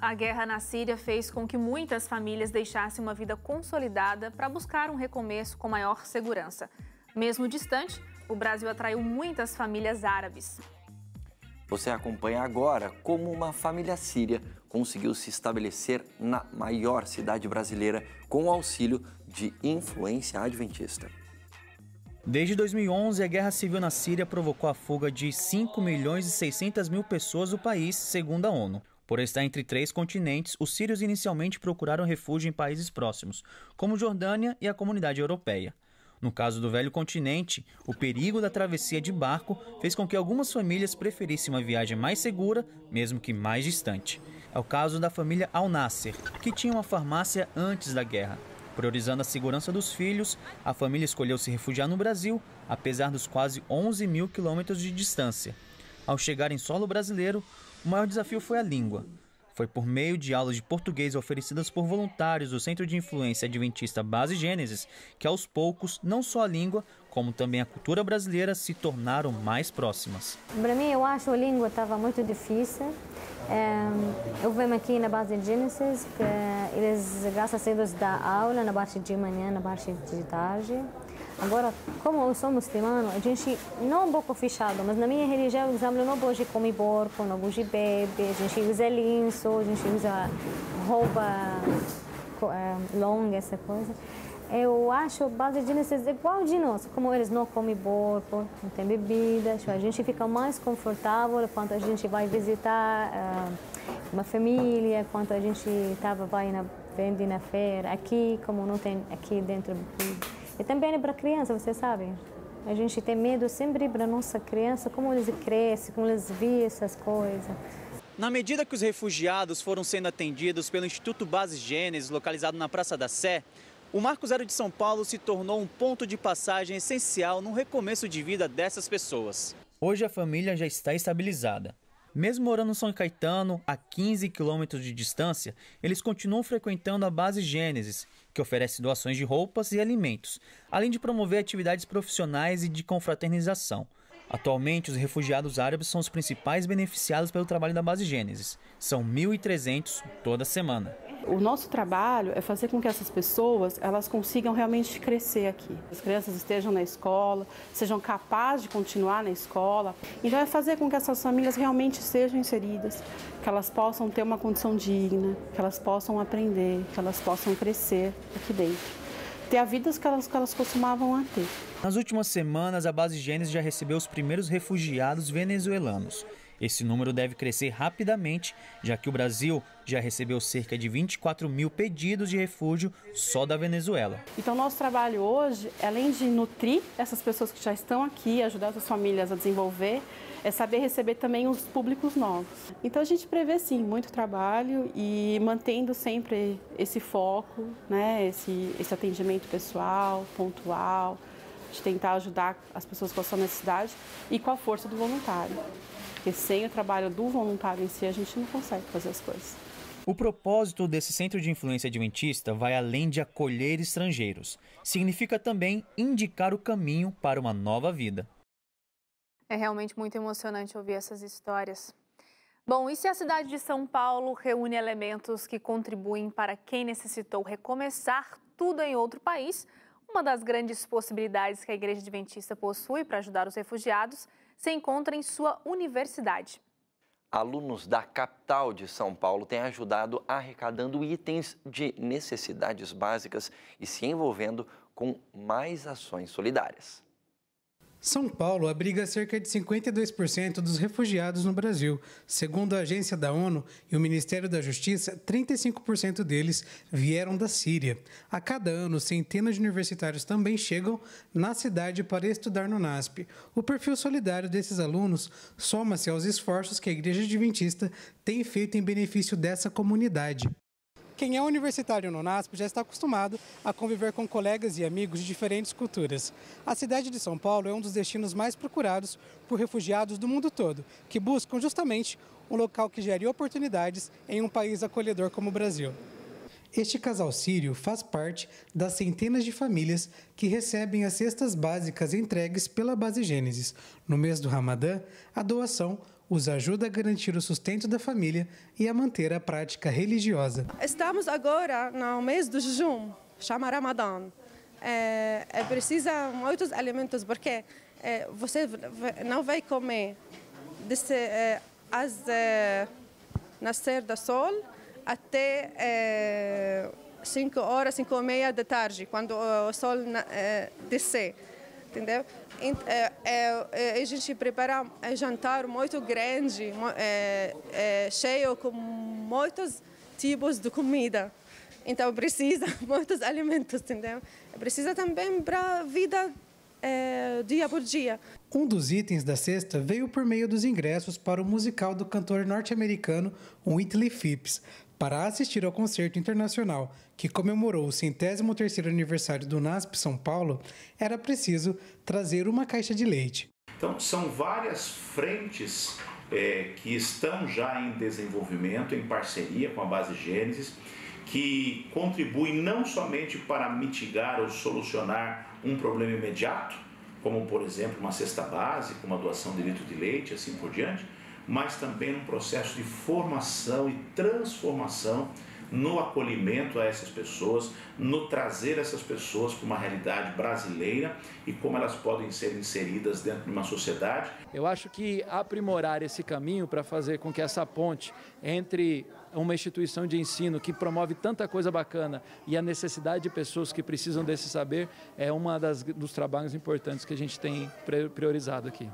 A guerra na Síria fez com que muitas famílias deixassem uma vida consolidada para buscar um recomeço com maior segurança. Mesmo distante, o Brasil atraiu muitas famílias árabes. Você acompanha agora como uma família síria conseguiu se estabelecer na maior cidade brasileira com o auxílio de influência adventista. Desde 2011, a guerra civil na Síria provocou a fuga de 5.600.000 pessoas do país, segundo a ONU. Por estar entre 3 continentes, os sírios inicialmente procuraram refúgio em países próximos, como Jordânia e a Comunidade Europeia. No caso do velho continente, o perigo da travessia de barco fez com que algumas famílias preferissem uma viagem mais segura, mesmo que mais distante. É o caso da família Al-Nasser, que tinha uma farmácia antes da guerra. Priorizando a segurança dos filhos, a família escolheu se refugiar no Brasil, apesar dos quase 11.000 quilômetros de distância. Ao chegar em solo brasileiro, o maior desafio foi a língua. Foi por meio de aulas de português oferecidas por voluntários do Centro de Influência Adventista Base Gênesis que, aos poucos, não só a língua, como também a cultura brasileira se tornaram mais próximas. Para mim, eu acho que a língua estava muito difícil. Eu venho aqui na Base Gênesis, que eles, graças a Deus, dão aula na parte de manhã, na parte de tarde. Agora, como eu sou muçulmano, a gente não é um pouco fechado, mas na minha religião, por exemplo, não pode comer porco, não pode beber, a gente usa lenço, a gente usa roupa longa, essa coisa. Eu acho a Base Gênesis igual de nós, como eles não comem porco, não tem bebida, a gente fica mais confortável quando a gente vai visitar uma família, quando a gente vende na feira, aqui, como não tem aqui dentro. E também é para criança, você sabe. A gente tem medo sempre para nossa criança, como eles crescem, como eles veem essas coisas. Na medida que os refugiados foram sendo atendidos pelo Instituto Base Gênesis, localizado na Praça da Sé, o Marco Zero de São Paulo se tornou um ponto de passagem essencial no recomeço de vida dessas pessoas. Hoje a família já está estabilizada. Mesmo morando em São Caetano, a 15 quilômetros de distância, eles continuam frequentando a Base Gênesis, que oferece doações de roupas e alimentos, além de promover atividades profissionais e de confraternização. Atualmente, os refugiados árabes são os principais beneficiados pelo trabalho da Base Gênesis. São 1.300 toda semana. O nosso trabalho é fazer com que essas pessoas elas consigam realmente crescer aqui. As crianças estejam na escola, sejam capazes de continuar na escola. Então é fazer com que essas famílias realmente sejam inseridas, que elas possam ter uma condição digna, que elas possam aprender, que elas possam crescer aqui dentro. Ter a vida que elas costumavam ter. Nas últimas semanas, a Base Gênesis já recebeu os primeiros refugiados venezuelanos. Esse número deve crescer rapidamente, já que o Brasil já recebeu cerca de 24.000 pedidos de refúgio só da Venezuela. Então, nosso trabalho hoje, além de nutrir essas pessoas que já estão aqui, ajudar essas famílias a desenvolver, é saber receber também os públicos novos. Então, a gente prevê, sim, muito trabalho e mantendo sempre esse foco, né, esse atendimento pessoal, pontual, de tentar ajudar as pessoas com a sua necessidade e com a força do voluntário. Porque sem o trabalho do voluntário em si, a gente não consegue fazer as coisas. O propósito desse Centro de Influência Adventista vai além de acolher estrangeiros. Significa também indicar o caminho para uma nova vida. É realmente muito emocionante ouvir essas histórias. Bom, e se a cidade de São Paulo reúne elementos que contribuem para quem necessitou recomeçar tudo em outro país, uma das grandes possibilidades que a Igreja Adventista possui para ajudar os refugiados se encontra em sua universidade. Alunos da capital de São Paulo têm ajudado arrecadando itens de necessidades básicas e se envolvendo com mais ações solidárias. São Paulo abriga cerca de 52% dos refugiados no Brasil. Segundo a agência da ONU e o Ministério da Justiça, 35% deles vieram da Síria. A cada ano, centenas de universitários também chegam na cidade para estudar no NASP. O perfil solidário desses alunos soma-se aos esforços que a Igreja Adventista tem feito em benefício dessa comunidade. Quem é universitário no NASP já está acostumado a conviver com colegas e amigos de diferentes culturas. A cidade de São Paulo é um dos destinos mais procurados por refugiados do mundo todo, que buscam justamente um local que gere oportunidades em um país acolhedor como o Brasil. Este casal sírio faz parte das centenas de famílias que recebem as cestas básicas entregues pela Base Gênesis. No mês do Ramadã, a doação os ajuda a garantir o sustento da família e a manter a prática religiosa. Estamos agora no mês do jejum, chama Ramadã. Precisa muitos alimentos porque você não vai comer nascer do sol até 5 horas, 5h30 da tarde, quando o sol descer, entendeu? A gente prepara um jantar muito grande, cheio com muitos tipos de comida. Então precisa muitos alimentos, entendeu? Precisa também para a vida dia por dia. Um dos itens da cesta veio por meio dos ingressos para o musical do cantor norte-americano Whitley Phipps, para assistir ao concerto internacional, que comemorou o 103º aniversário do NASP São Paulo. Era preciso trazer uma caixa de leite. Então, são várias frentes que estão já em desenvolvimento, em parceria com a Base Gênesis, que contribuem não somente para mitigar ou solucionar um problema imediato, como, por exemplo, uma cesta básica, uma doação de litro de leite, assim por diante, mas também um processo de formação e transformação no acolhimento a essas pessoas, no trazer essas pessoas para uma realidade brasileira e como elas podem ser inseridas dentro de uma sociedade. Eu acho que aprimorar esse caminho para fazer com que essa ponte entre uma instituição de ensino que promove tanta coisa bacana e a necessidade de pessoas que precisam desse saber é dos trabalhos importantes que a gente tem priorizado aqui.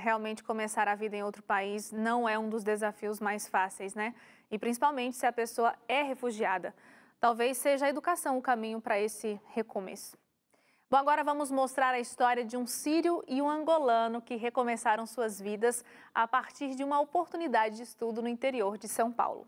Realmente começar a vida em outro país não é um dos desafios mais fáceis, né? E principalmente se a pessoa é refugiada. Talvez seja a educação o caminho para esse recomeço. Bom, agora vamos mostrar a história de um sírio e um angolano que recomeçaram suas vidas a partir de uma oportunidade de estudo no interior de São Paulo.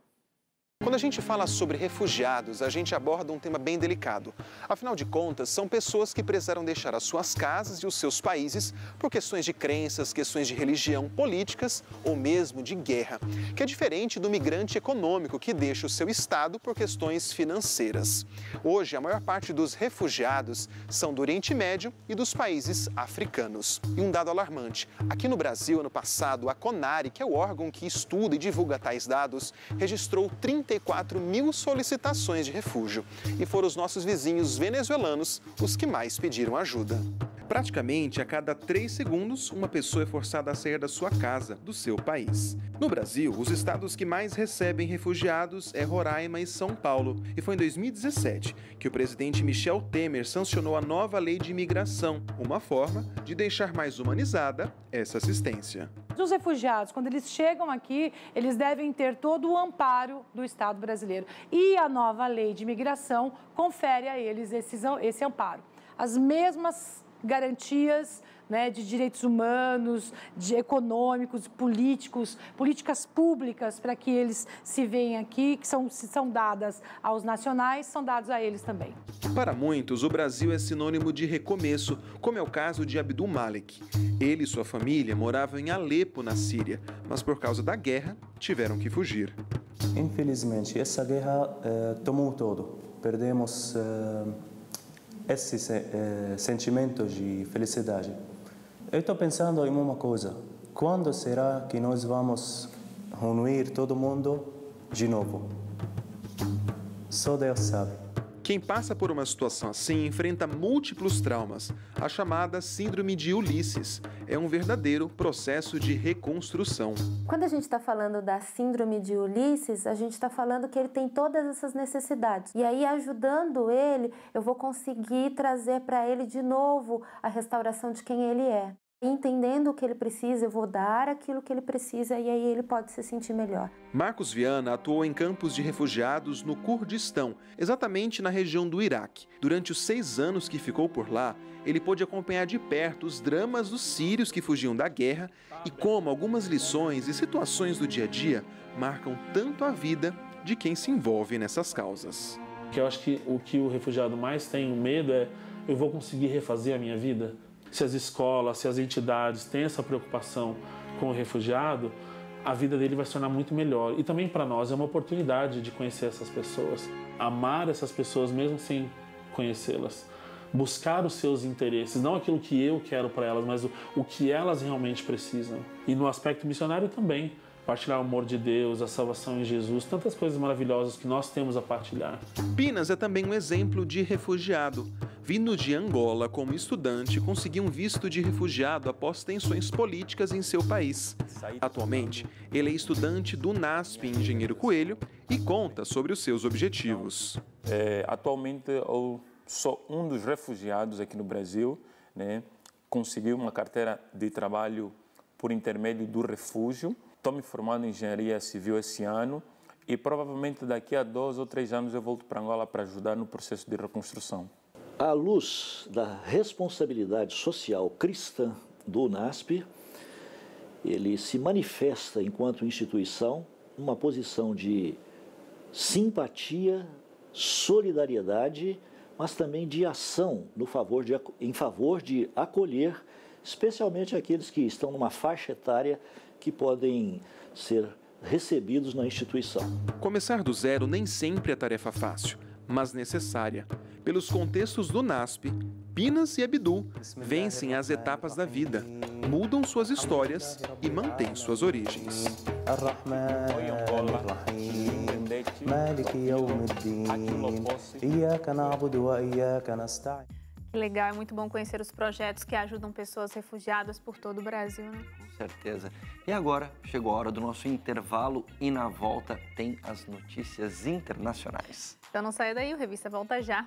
Quando a gente fala sobre refugiados, a gente aborda um tema bem delicado. Afinal de contas, são pessoas que precisaram deixar as suas casas e os seus países por questões de crenças, questões de religião, políticas ou mesmo de guerra, que é diferente do migrante econômico que deixa o seu estado por questões financeiras. Hoje, a maior parte dos refugiados são do Oriente Médio e dos países africanos. E um dado alarmante, aqui no Brasil, ano passado, a CONARE, que é o órgão que estuda e divulga tais dados, registrou 34 mil solicitações de refúgio. E foram os nossos vizinhos venezuelanos os que mais pediram ajuda. Praticamente a cada 3 segundos, uma pessoa é forçada a sair da sua casa, do seu país. No Brasil, os estados que mais recebem refugiados é Roraima e São Paulo. E foi em 2017 que o presidente Michel Temer sancionou a nova lei de imigração, uma forma de deixar mais humanizada essa assistência. Os refugiados, quando eles chegam aqui, eles devem ter todo o amparo do Estado brasileiro. E a nova lei de imigração confere a eles esse amparo. As mesmas garantias, né, de direitos humanos, de econômicos, políticos, políticas públicas para que eles se veem aqui, que são dadas aos nacionais, são dados a eles também. Para muitos, o Brasil é sinônimo de recomeço, como é o caso de Abdul Malik. Ele e sua família moravam em Alepo, na Síria, mas por causa da guerra, tiveram que fugir. Infelizmente, essa guerra tomou tudo. Perdemos esse sentimento de felicidade. Eu estou pensando em uma coisa. Quando será que nós vamos reunir todo mundo de novo? Só Deus sabe. Quem passa por uma situação assim enfrenta múltiplos traumas. A chamada Síndrome de Ulisses é um verdadeiro processo de reconstrução. Quando a gente está falando da Síndrome de Ulisses, a gente está falando que ele tem todas essas necessidades. E aí, ajudando ele, eu vou conseguir trazer para ele de novo a restauração de quem ele é. Entendendo o que ele precisa, eu vou dar aquilo que ele precisa e aí ele pode se sentir melhor. Marcos Viana atuou em campos de refugiados no Kurdistão, exatamente na região do Iraque. Durante os 6 anos que ficou por lá, ele pôde acompanhar de perto os dramas dos sírios que fugiam da guerra e como algumas lições e situações do dia a dia marcam tanto a vida de quem se envolve nessas causas. Eu acho que o que o refugiado mais tem medo é: eu vou conseguir refazer a minha vida? Se as escolas, se as entidades têm essa preocupação com o refugiado, a vida dele vai se tornar muito melhor. E também para nós é uma oportunidade de conhecer essas pessoas, amar essas pessoas mesmo sem conhecê-las, buscar os seus interesses, não aquilo que eu quero para elas, mas o que elas realmente precisam. E no aspecto missionário também, partilhar o amor de Deus, a salvação em Jesus, tantas coisas maravilhosas que nós temos a partilhar. Pinas é também um exemplo de refugiado. Vindo de Angola como estudante, conseguiu um visto de refugiado após tensões políticas em seu país. Atualmente, ele é estudante do NASP Engenheiro Coelho e conta sobre os seus objetivos. Atualmente, eu sou um dos refugiados aqui no Brasil, né? Consegui uma carteira de trabalho por intermédio do refúgio. Estou me formando em engenharia civil esse ano e provavelmente daqui a 2 ou 3 anos eu volto para Angola para ajudar no processo de reconstrução. À luz da responsabilidade social cristã do NASP, ele se manifesta enquanto instituição uma posição de simpatia, solidariedade, mas também de ação em favor de acolher, especialmente aqueles que estão numa faixa etária que podem ser recebidos na instituição. Começar do zero nem sempre é tarefa fácil, mas necessária. Pelos contextos do NASP, Pinas e Abdul vencem as etapas da vida, mudam suas histórias e mantêm suas origens. Que legal, é muito bom conhecer os projetos que ajudam pessoas refugiadas por todo o Brasil, né? Com certeza. E agora chegou a hora do nosso intervalo e na volta tem as notícias internacionais. Então não saia daí, o Revista volta já.